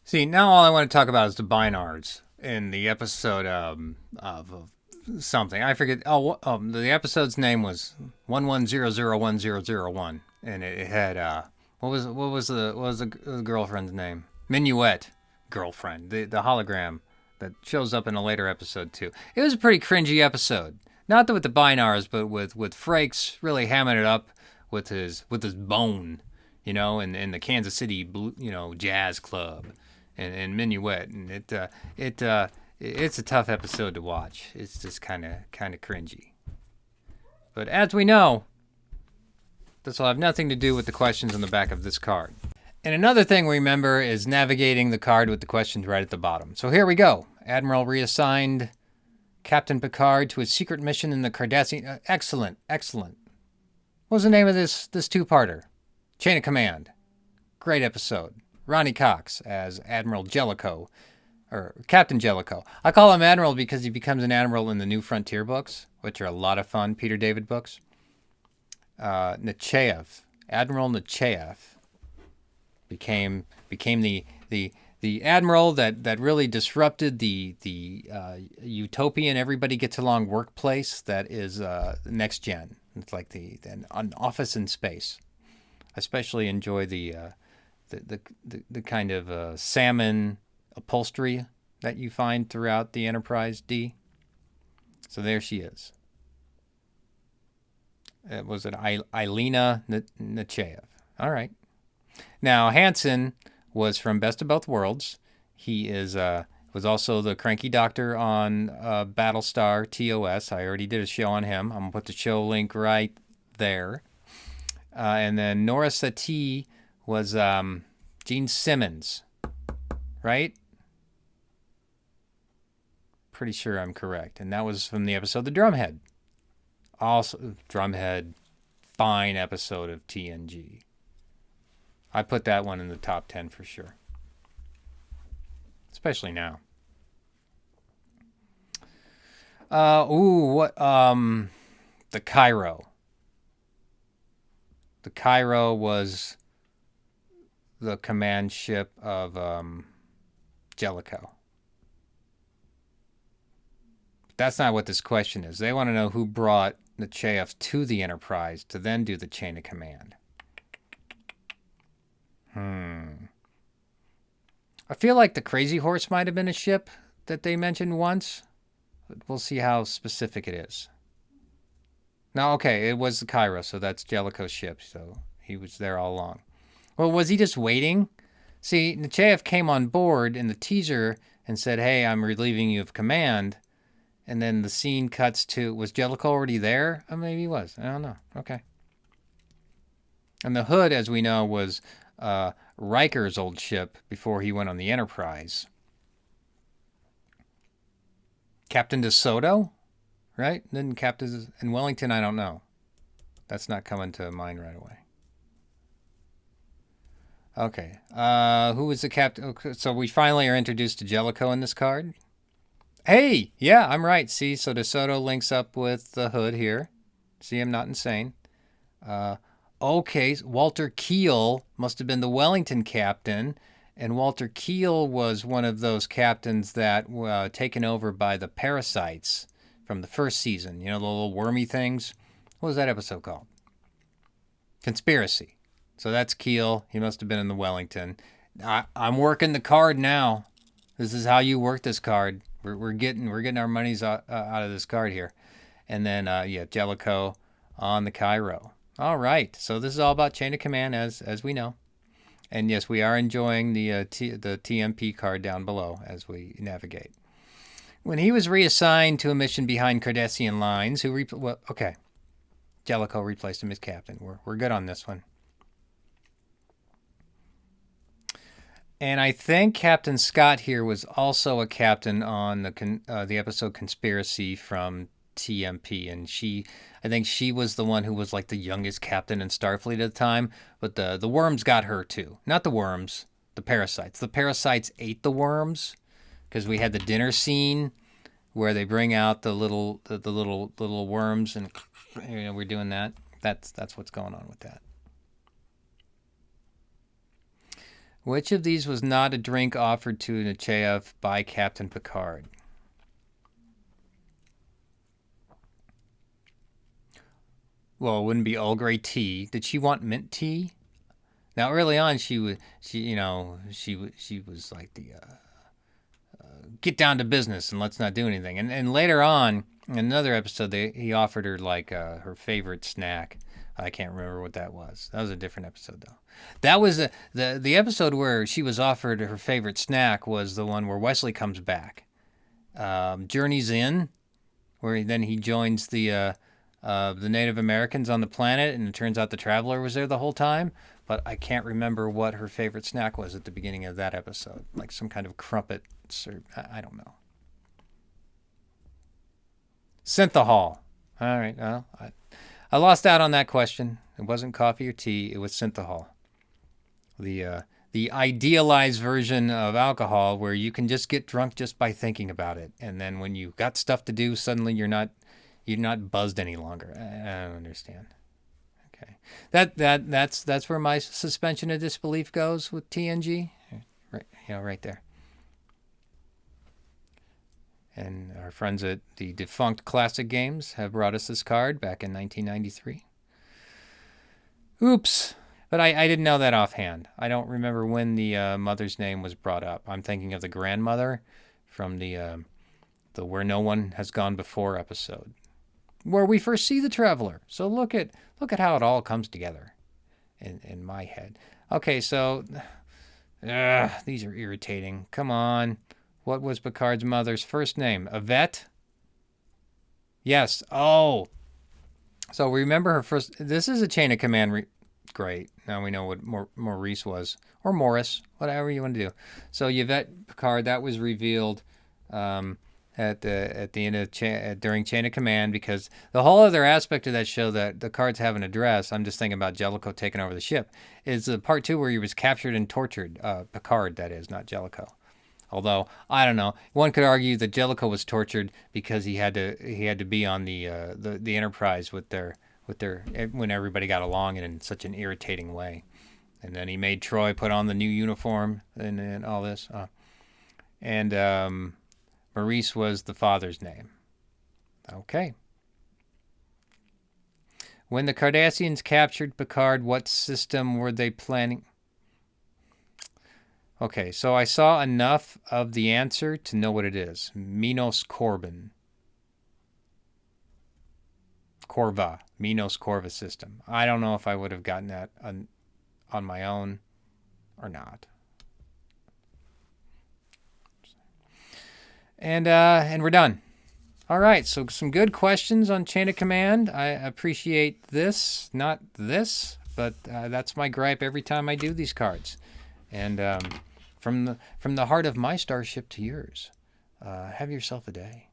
See, now all I want to talk about is the Bynars in the episode of something. I forget. The episode's name was 11001001, and it had what was the girlfriend's name? Minuet girlfriend, the hologram that shows up in a later episode too. It was a pretty cringy episode. Not with the Bynars, but with Frakes really hamming it up with his bone, in the Kansas City jazz club and Minuet, and it's a tough episode to watch. It's just kind of cringy. But as we know, this will have nothing to do with the questions on the back of this card. And another thing we remember is navigating the card with the questions right at the bottom. So here we go. Admiral reassigned Captain Picard to a secret mission in the Cardassian. Excellent. What was the name of this two-parter? Chain of Command. Great episode. Ronnie Cox as Admiral Jellicoe, or Captain Jellicoe. I call him Admiral because he becomes an admiral in the New Frontier books, which are a lot of fun, Peter David books. Nechayev, Admiral Nechayev, became the admiral that really disrupted the utopian everybody gets along workplace that is next gen. It's like an office in space. I especially enjoy the kind of salmon upholstery that you find throughout the Enterprise D. So there she is. It was an Ilena Nechayev. All right. Now Hansen was from Best of Both Worlds. He was also the cranky doctor on Battlestar TOS. I already did a show on him. I'm gonna put the show link right there. And then Nora Satie was Gene Simmons, right? Pretty sure I'm correct. And that was from the episode The Drumhead. Also, Drumhead, fine episode of TNG. I put that one in the top 10 for sure. Especially now. The Cairo. The Cairo was the command ship of Jellicoe. That's not what this question is. They want to know who brought Nechayev to the Enterprise to then do the chain of command. I feel like the Crazy Horse might have been a ship that they mentioned once. But we'll see how specific it is. No, okay, it was the Cairo, so that's Jellicoe's ship, so he was there all along. Well, was he just waiting? See, Nechayev came on board in the teaser and said, hey, I'm relieving you of command. And then the scene cuts to, was Jellicoe already there? Oh, maybe he was. I don't know. Okay. And the Hood, as we know, was Riker's old ship before he went on the Enterprise. Captain DeSoto, right? Then Captain in Wellington, I don't know. That's not coming to mind right away. Okay. Who was the captain? Okay, so we finally are introduced to Jellicoe in this card. Hey, yeah, I'm right. See, so DeSoto links up with the Hood here. See, I'm not insane. Okay, Walter Keel must have been the Wellington captain, and Walter Keel was one of those captains that were taken over by the Parasites from the first season. You know, the little wormy things? What was that episode called? Conspiracy. So that's Keel. He must have been in the Wellington. I'm working the card now. This is how you work this card. We're getting our monies out of this card here. And then, Jellicoe on the Cairo. All right. So this is all about chain of command, as we know. And yes, we are enjoying the TMP card down below as we navigate. When he was reassigned to a mission behind Cardassian lines, Jellicoe replaced him as captain. We're good on this one. And I think Captain Scott here was also a captain on the episode Conspiracy from TMP, and I think she was the one who was like the youngest captain in Starfleet at the time. But the worms got her too. Not the worms, the parasites. The parasites ate the worms because we had the dinner scene where they bring out the little worms, and we're doing that. That's what's going on with that. Which of these was not a drink offered to Nechayev by Captain Picard? Well, it wouldn't be Earl Grey tea. Did she want mint tea? Now, early on, she was like the get down to business and let's not do anything. And later on, in another episode, he offered her like her favorite snack. I can't remember what that was. That was a different episode, though. That was the episode where she was offered her favorite snack was the one where Wesley comes back. Journey's In, where then he joins the Native Americans on the planet, and it turns out the Traveler was there the whole time. But I can't remember what her favorite snack was at the beginning of that episode. Like some kind of crumpet. I don't know. Synthahol. All right. Well, I lost out on that question. It wasn't coffee or tea. It was synthahol. The idealized version of alcohol where you can just get drunk just by thinking about it. And then when you've got stuff to do, suddenly you're not buzzed any longer. I don't understand. Okay, that's where my suspension of disbelief goes with TNG, right? Right there. And our friends at the defunct Classic Games have brought us this card back in 1993. Oops, but I didn't know that offhand. I don't remember when the mother's name was brought up. I'm thinking of the grandmother from the Where No One Has Gone Before episode, where we first see the Traveler. So look at how it all comes together in my head. Okay, so these are irritating. Come on. What was Picard's mother's first name? Yvette? Yes. Oh. So remember her first... This is a chain of command... Great. Now we know what Maurice was. Or Morris. Whatever you want to do. So Yvette Picard, that was revealed... at the end of during Chain of Command, because the whole other aspect of that show that the cards haven't addressed, I'm just thinking about Jellicoe taking over the ship, is the part 2 where he was captured and tortured. Picard, that is, not Jellicoe. Although I don't know, one could argue that Jellicoe was tortured because he had to be on the Enterprise with their when everybody got along in such an irritating way, and then he made Troy put on the new uniform and all this, Maurice was the father's name. Okay. When the Cardassians captured Picard, what system were they planning? Okay, so I saw enough of the answer to know what it is. Minos Corva. Minos Corva system. I don't know if I would have gotten that on my own or not. And we're done. All right, so some good questions on Chain of Command. I appreciate this, not this, but that's my gripe every time I do these cards. And from the heart of my starship to yours, have yourself a day.